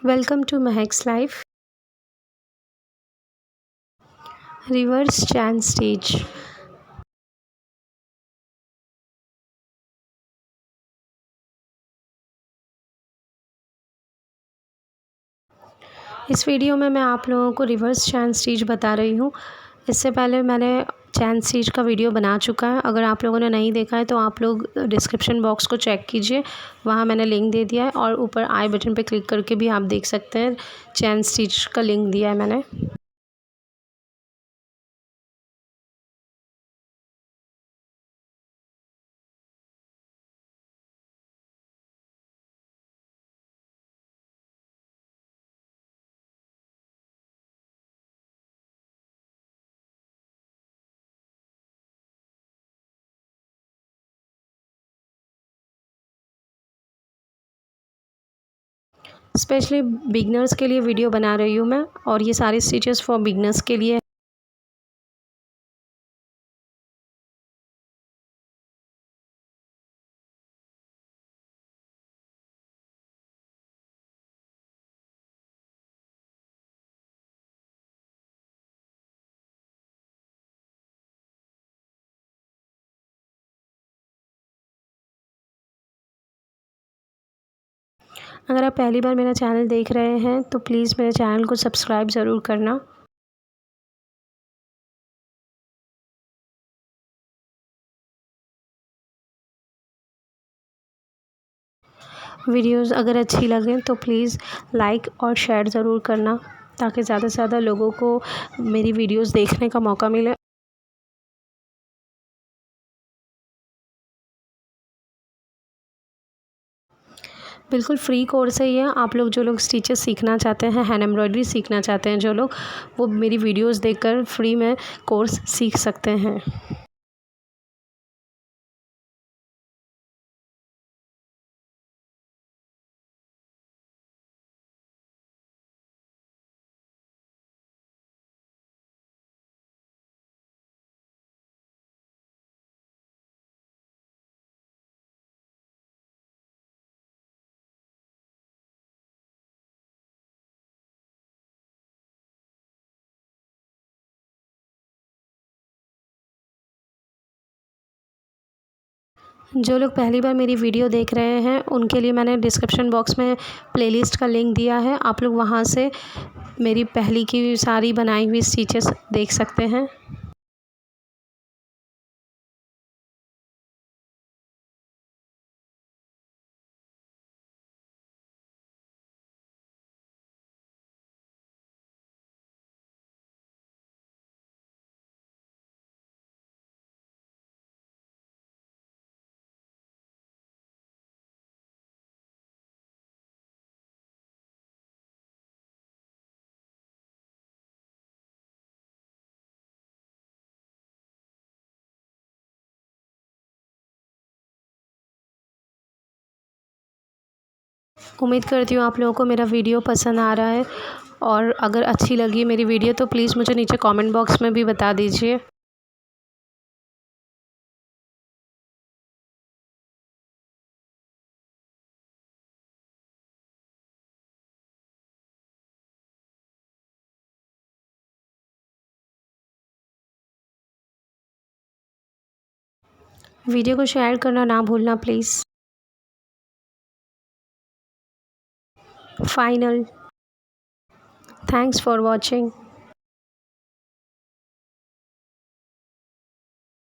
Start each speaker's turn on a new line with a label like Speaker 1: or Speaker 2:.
Speaker 1: Welcome to Mahek's Life. Reverse Chan Stage. इस video में मैं आप लोगों को रिवर्स चैन स्टिच बता रही हूँ। इससे पहले मैंने चैन स्टिच का वीडियो बना चुका है। अगर आप लोगों ने नहीं देखा है तो आप लोग डिस्क्रिप्शन बॉक्स को चेक कीजिए, वहाँ मैंने लिंक दे दिया है। और ऊपर आई बटन पे क्लिक करके भी आप देख सकते हैं, चैन स्टिच का लिंक दिया है मैंने। स्पेशली बिगनर्स के लिए वीडियो बना रही हूँ मैं, और ये सारे स्टिचेस फॉर बिगनर्स के लिए। अगर आप पहली बार मेरा चैनल देख रहे हैं तो प्लीज़ मेरे चैनल को सब्सक्राइब ज़रूर करना। वीडियोस अगर अच्छी लगें तो प्लीज़ लाइक और शेयर ज़रूर करना, ताकि ज़्यादा से ज़्यादा लोगों को मेरी वीडियोस देखने का मौका मिले। बिल्कुल फ्री कोर्स है ये। आप लोग जो लोग स्टिचेस सीखना चाहते हैं, हैंड एम्ब्रॉयडरी सीखना चाहते हैं जो लोग, वो मेरी वीडियोस देखकर फ्री में कोर्स सीख सकते हैं। जो लोग पहली बार मेरी वीडियो देख रहे हैं उनके लिए मैंने डिस्क्रिप्शन बॉक्स में प्लेलिस्ट का लिंक दिया है। आप लोग वहाँ से मेरी पहली की सारी बनाई हुई स्टिचेस देख सकते हैं। उम्मीद करती हूँ आप लोगों को मेरा वीडियो पसंद आ रहा है, और अगर अच्छी लगी मेरी वीडियो तो प्लीज़ मुझे नीचे कमेंट बॉक्स में भी बता दीजिए। वीडियो को शेयर करना ना भूलना please. Final. Thanks for watching.